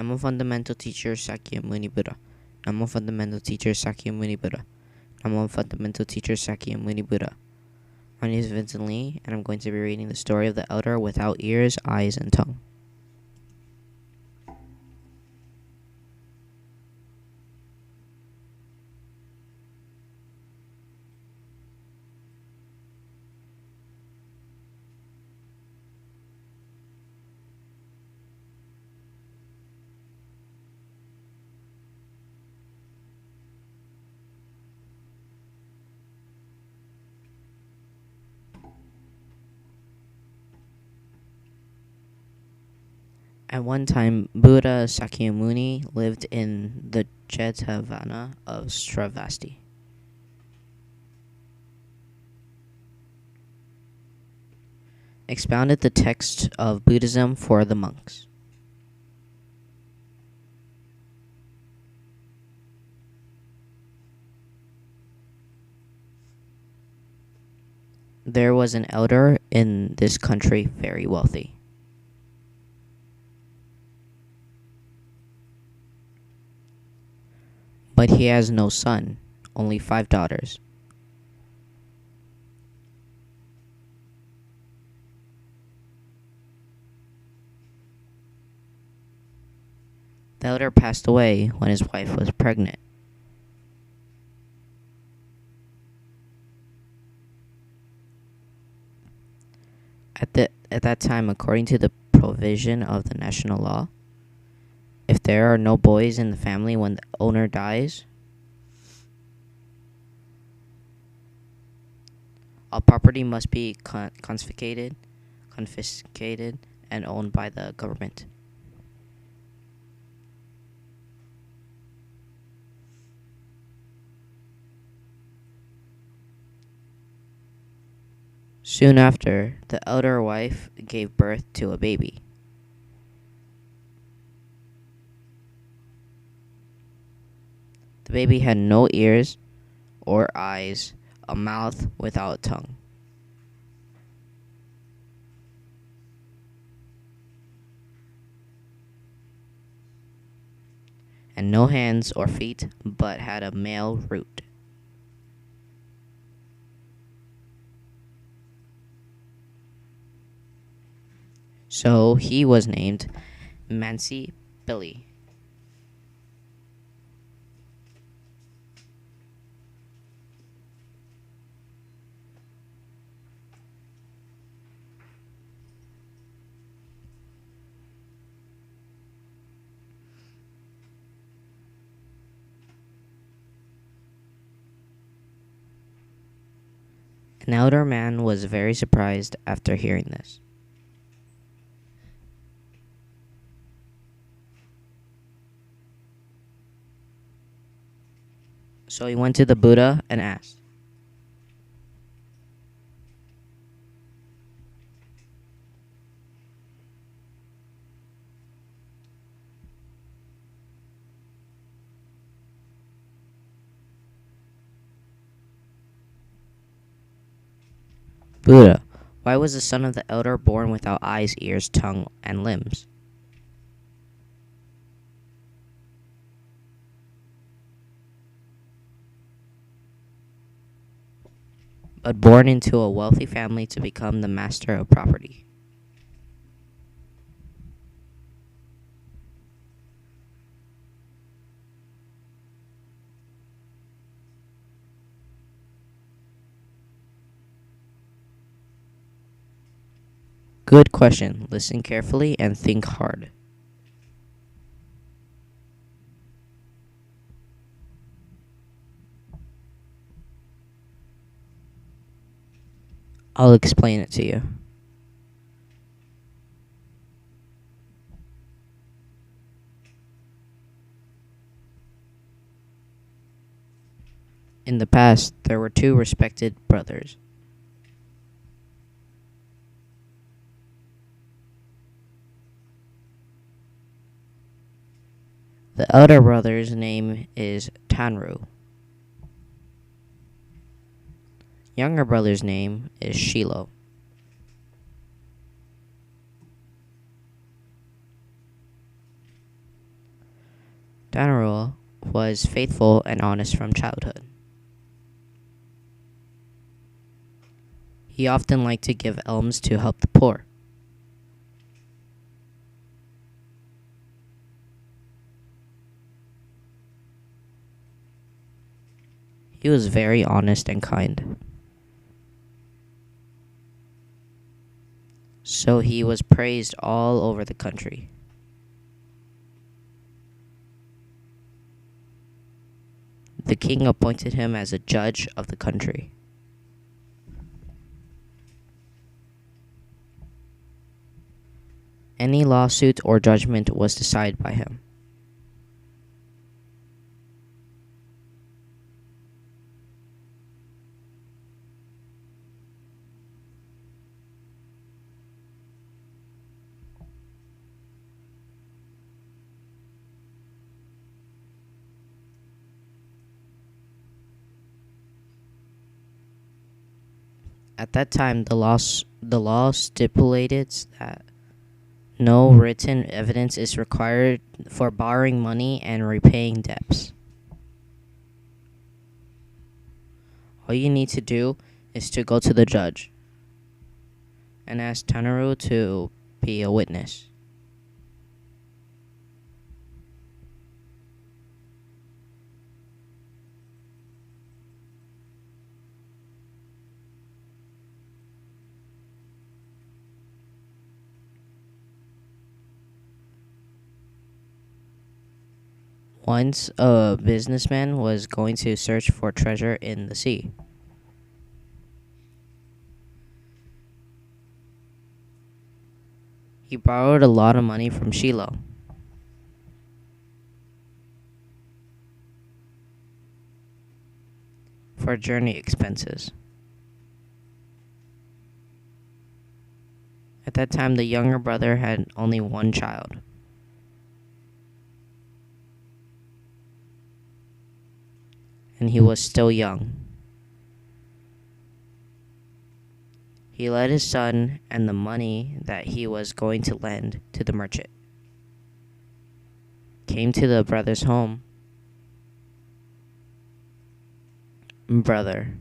Namo Fundamental Teacher Sakyamuni Buddha. Namo Fundamental Teacher Sakyamuni Buddha. Namo Fundamental Teacher Sakyamuni Buddha. My name is Vincent Lee, and I'm going to be reading the story of the elder without ears, eyes, and tongue. At one time, Buddha Sakyamuni lived in the Jetavana of Sravasti. Expounded the text of Buddhism for the monks. There was an elder in this country very wealthy. But he has no son, only 5 daughters. The elder passed away when his wife was pregnant. At that time, according to the provision of the national law, if there are no boys in the family when the owner dies, all property must be confiscated, and owned by the government. Soon after, the elder wife gave birth to a baby. The baby had no ears or eyes, a mouth without a tongue. And no hands or feet, but had a male root. So he was named Mansi Billy. An elder man was very surprised after hearing this. So he went to the Buddha and asked, Buddha, why was the son of the elder born without eyes, ears, tongue, and limbs? But born into a wealthy family to become the master of property? Good question. Listen carefully and think hard. I'll explain it to you. In the past, there were 2 respected brothers. The elder brother's name is Tanru. Younger brother's name is Shiloh. Tanarul was faithful and honest from childhood. He often liked to give alms to help the poor. He was very honest and kind. So he was praised all over the country. The king appointed him as a judge of the country. Any lawsuit or judgment was decided by him. At that time, the law stipulated that no written evidence is required for borrowing money and repaying debts. All you need to do is to go to the judge and ask Tanarul to be a witness. Once a businessman was going to search for treasure in the sea. He borrowed a lot of money from Shiloh. For journey expenses. At that time, the younger brother had only one child. And he was still young. He led his son and the money that he was going to lend to the merchant. Came to the brother's home. Brother.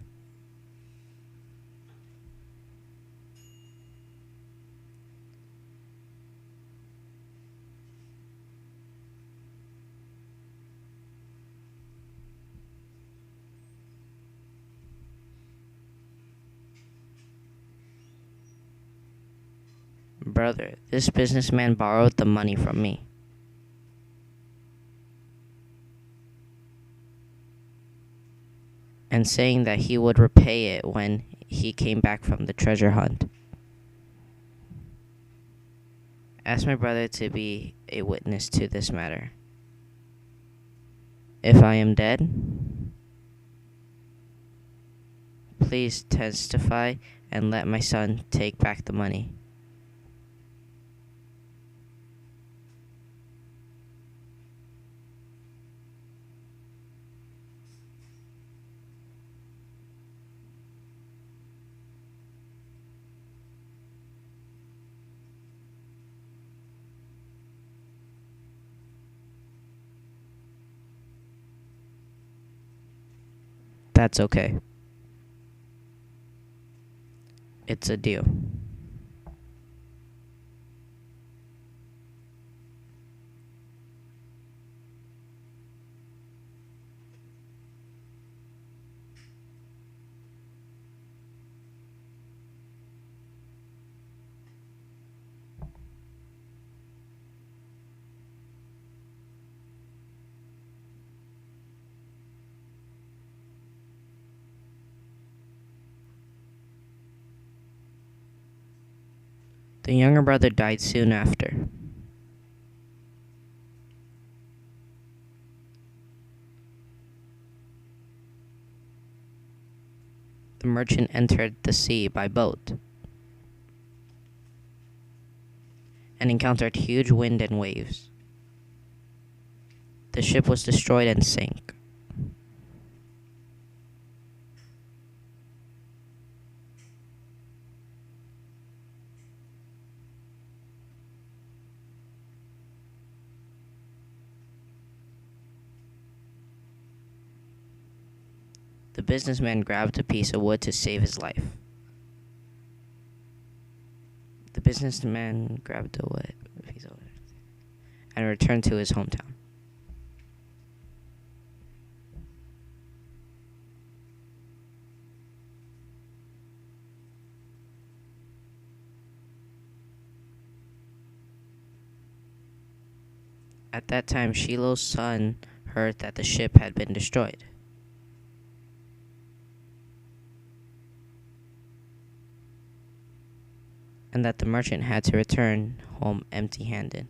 Brother, this businessman borrowed the money from me. And saying that he would repay it when he came back from the treasure hunt. Ask my brother to be a witness to this matter. If I am dead, please testify and let my son take back the money. That's okay. It's a deal. The younger brother died soon after. The merchant entered the sea by boat and encountered huge wind and waves. The ship was destroyed and sank. The businessman grabbed a piece of wood to save his life. The businessman grabbed a piece of wood and returned to his hometown. At that time, Shiloh's son heard that the ship had been destroyed. And that the merchant had to return home empty-handed.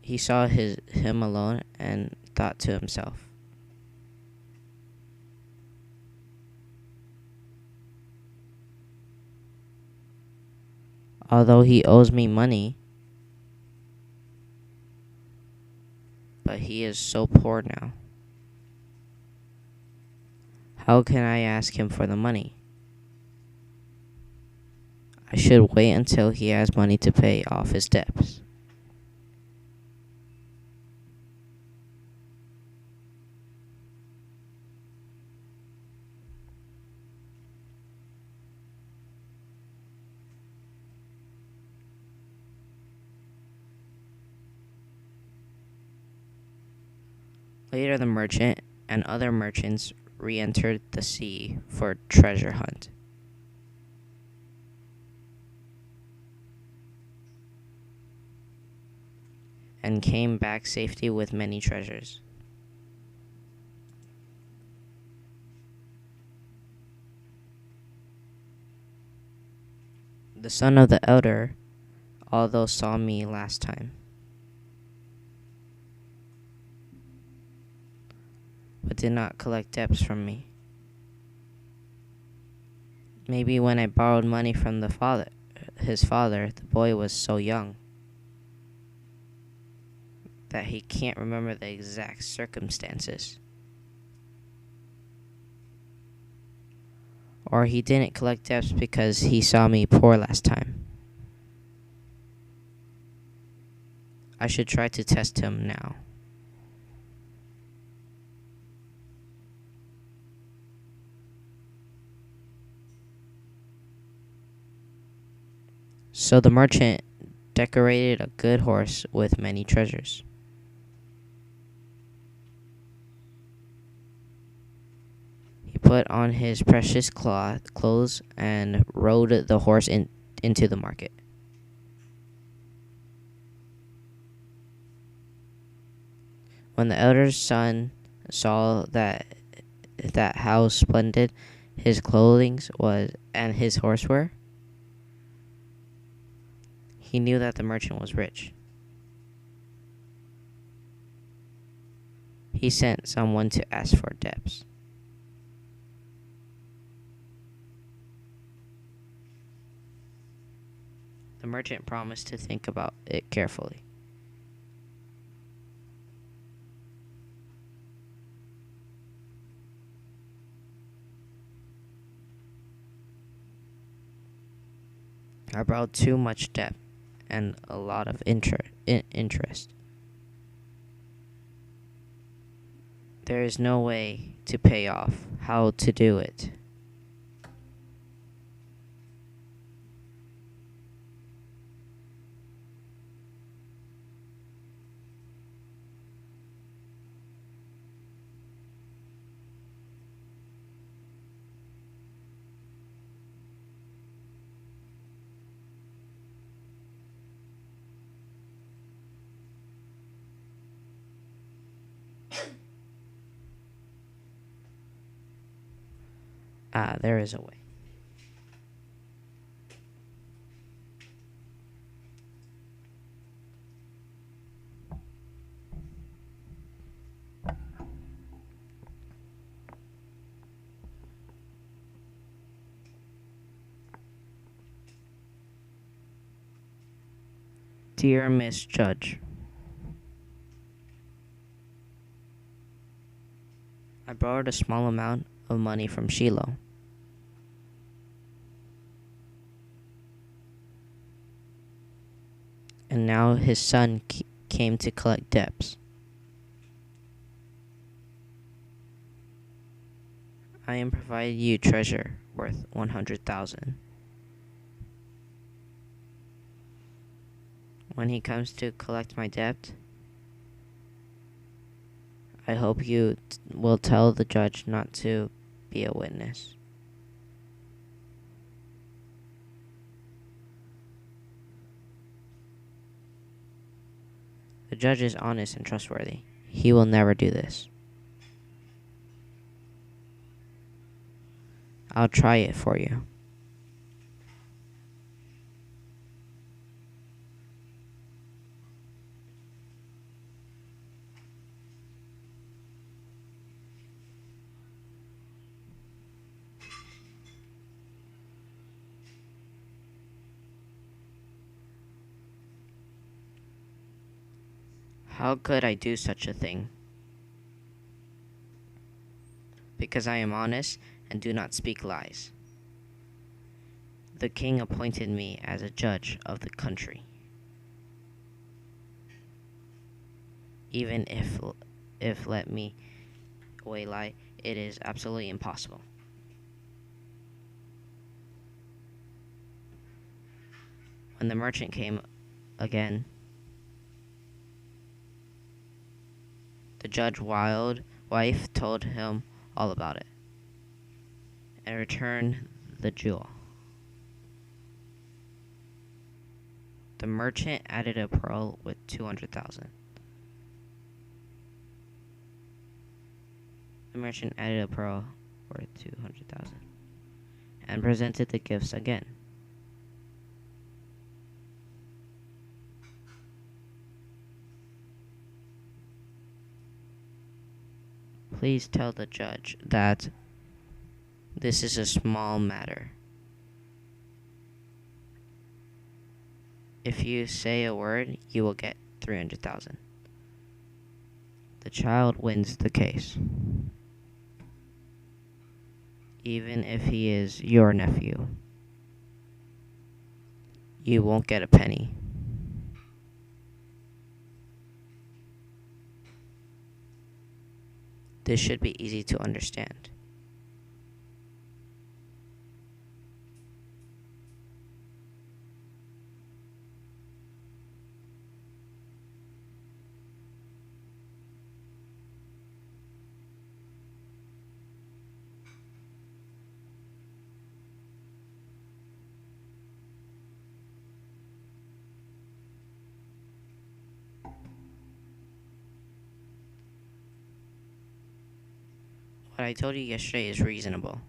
He saw him alone and thought to himself, although he owes me money, but he is so poor now. How can I ask him for the money? I should wait until he has money to pay off his debts. Later, the merchant and other merchants re-entered the sea for treasure hunt. And came back safely with many treasures. The son of the elder, although saw me last time, but did not collect debts from me. Maybe when I borrowed money from his father, the boy was so young that he can't remember the exact circumstances. Or he didn't collect debts because he saw me poor last time. I should try to test him now. So the merchant decorated a good horse with many treasures. He put on his precious clothes and rode the horse into the market. When the elder son saw that how splendid his clothing was and his horse were, he knew that the merchant was rich. He sent someone to ask for debts. The merchant promised to think about it carefully. I borrowed too much debt and a lot of interest. There is no way to pay off. How to do it? There is a way. Dear Miss Judge, I borrowed a small amount of money from Shiloh. And now his son came to collect debts. I am providing you treasure worth 100,000. When he comes to collect my debt, I hope you will tell the judge not to be a witness. The judge is honest and trustworthy. He will never do this. I'll try it for you. How could I do such a thing? Because I am honest and do not speak lies. The king appointed me as a judge of the country. Even if let me away lie, it is absolutely impossible. When the merchant came again, the judge's wife told him all about it and returned the jewel. The merchant added a pearl with 200,000. The merchant added a pearl worth 200,000 and presented the gifts again. Please tell the judge that this is a small matter. If you say a word, you will get 300,000. The child wins the case. Even if he is your nephew, you won't get a penny. This should be easy to understand. What I told you yesterday is reasonable.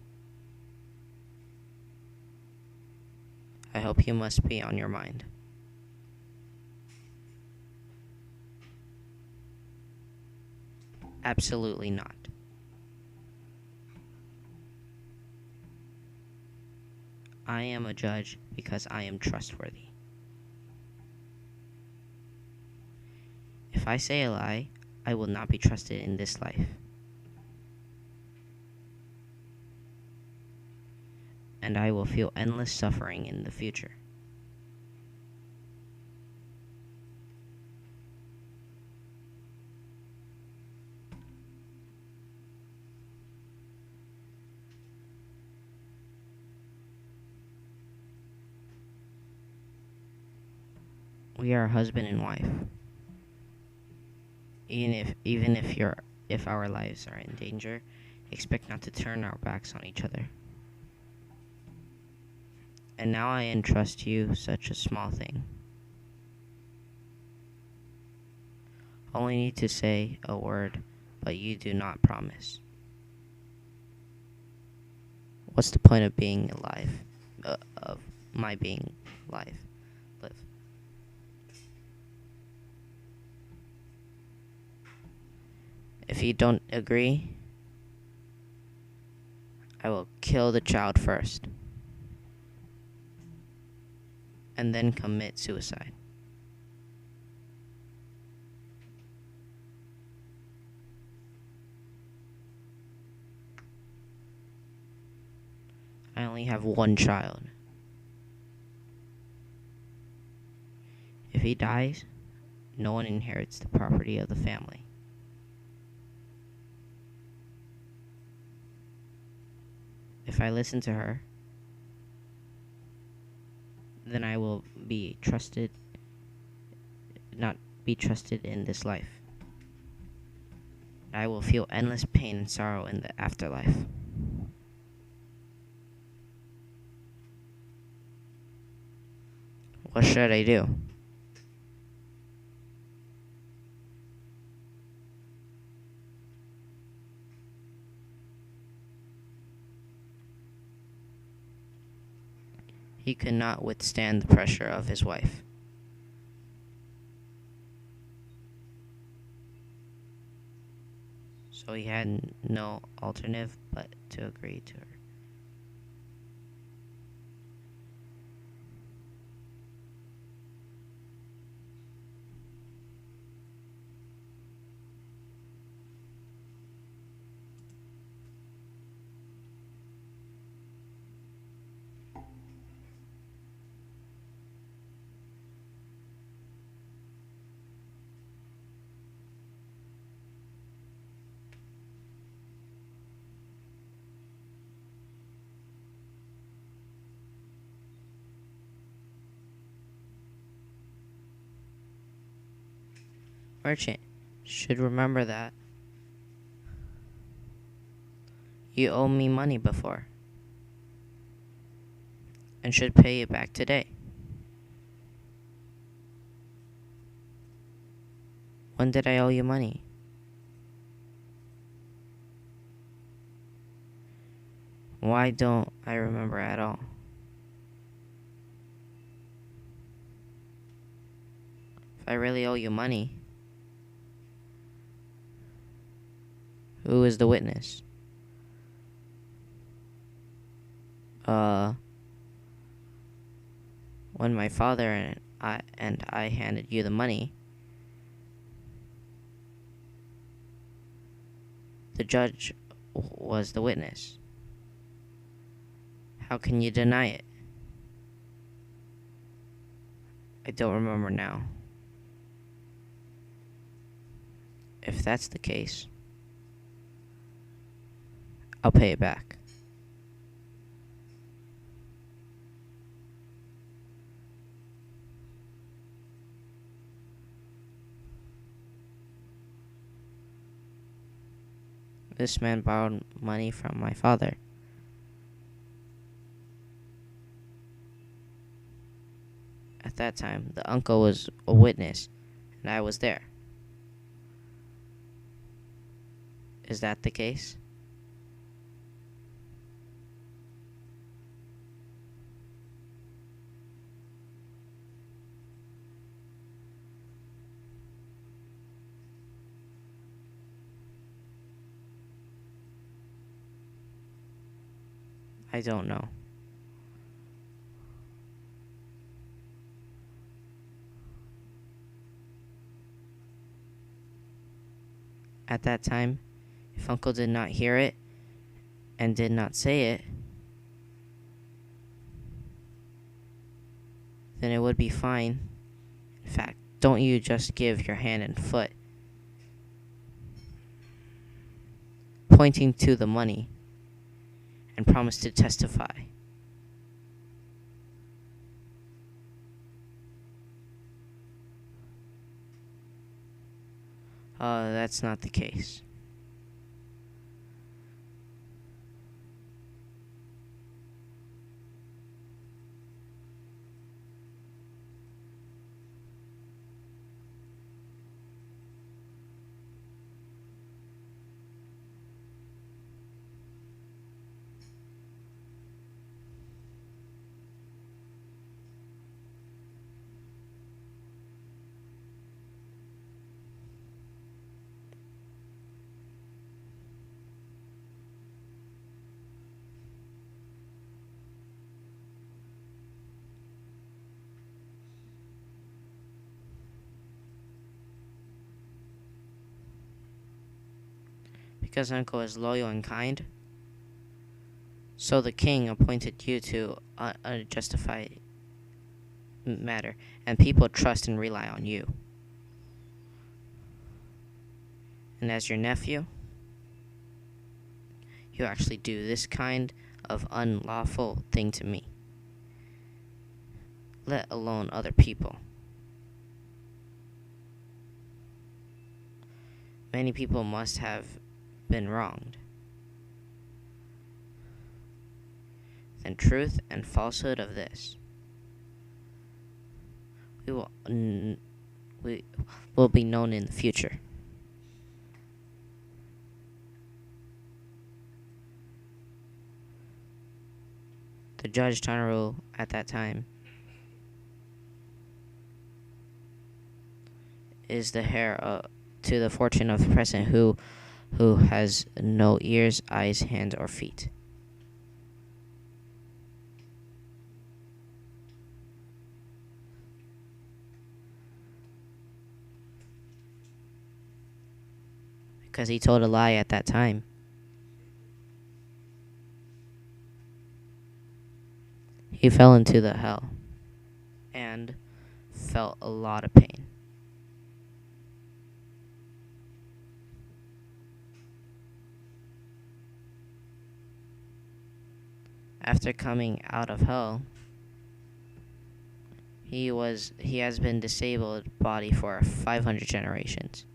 I hope you must be on your mind. Absolutely not. I am a judge because I am trustworthy. If I say a lie, I will not be trusted in this life. And I will feel endless suffering in the future. We are husband and wife. Even if our lives are in danger, expect not to turn our backs on each other. And now I entrust you such a small thing. Only need to say a word, but you do not promise. What's the point of being alive? Of my being alive? Live. If you don't agree, I will kill the child first, and then commit suicide. I only have one child. If he dies, no one inherits the property of the family. if I listen to her, then I will be trusted, not be trusted in this life. I will feel endless pain and sorrow in the afterlife. What should I do? He could not withstand the pressure of his wife. So he had no alternative but to agree to her. Merchant should remember that you owe me money before and should pay it back today. When did I owe you money? Why don't I remember at all? If I really owe you money, who is the witness? When my father and I handed you the money, the judge was the witness. How can you deny it? I don't remember now. If that's the case, I'll pay it back. This man borrowed money from my father. At that time, the uncle was a witness, and I was there. Is that the case? I don't know. At that time, if Uncle did not hear it and did not say it, then it would be fine. In fact, don't you just give your hand and foot, pointing to the money, and promise to testify. That's not the case. Because Uncle is loyal and kind, so the king appointed you to a justified matter, and people trust and rely on you. And as your nephew, you actually do this kind of unlawful thing to me, let alone other people. Many people must have been wronged. The truth and falsehood of this we will be known in the future. The judge Tanaru at that time is the heir to the fortune of the president who has no ears, eyes, hands, or feet. Because he told a lie at that time. He fell into the hell and felt a lot of pain. After coming out of hell, he has been disabled body for 500 generations.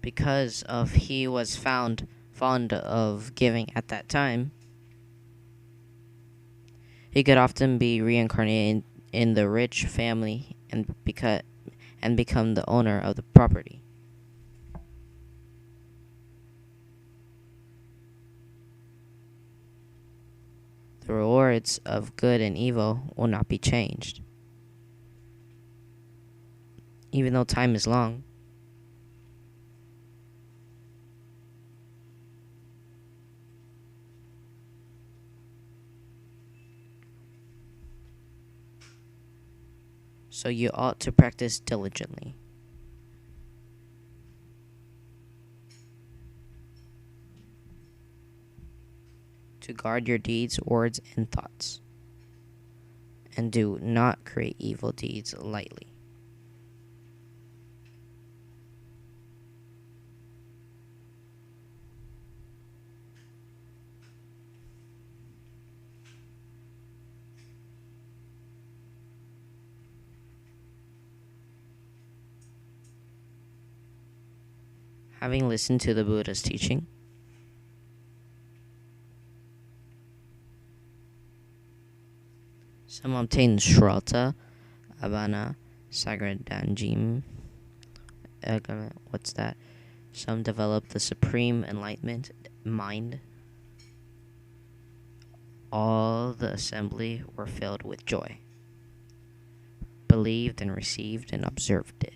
Because of he was found fond of giving at that time, he could often be reincarnated in the rich family and become the owner of the property. The rewards of good and evil will not be changed. Even though time is long, so you ought to practice diligently. To guard your deeds, words, and thoughts, and do not create evil deeds lightly. Having listened to the Buddha's teaching, some obtain Shraddha, Abhana, Sagaradanjim. What's that? Some develop the supreme enlightenment mind. All the assembly were filled with joy, believed and received and observed it.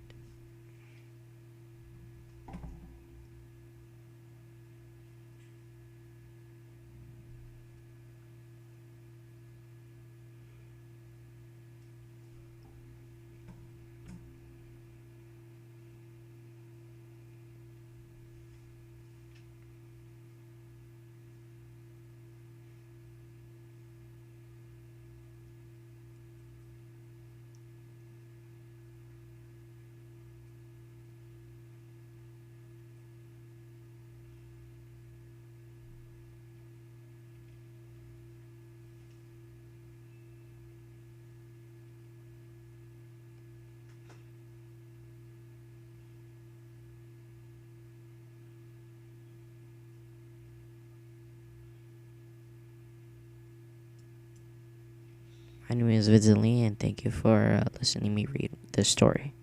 My name is Vincent Lee, and thank you for listening to me read this story.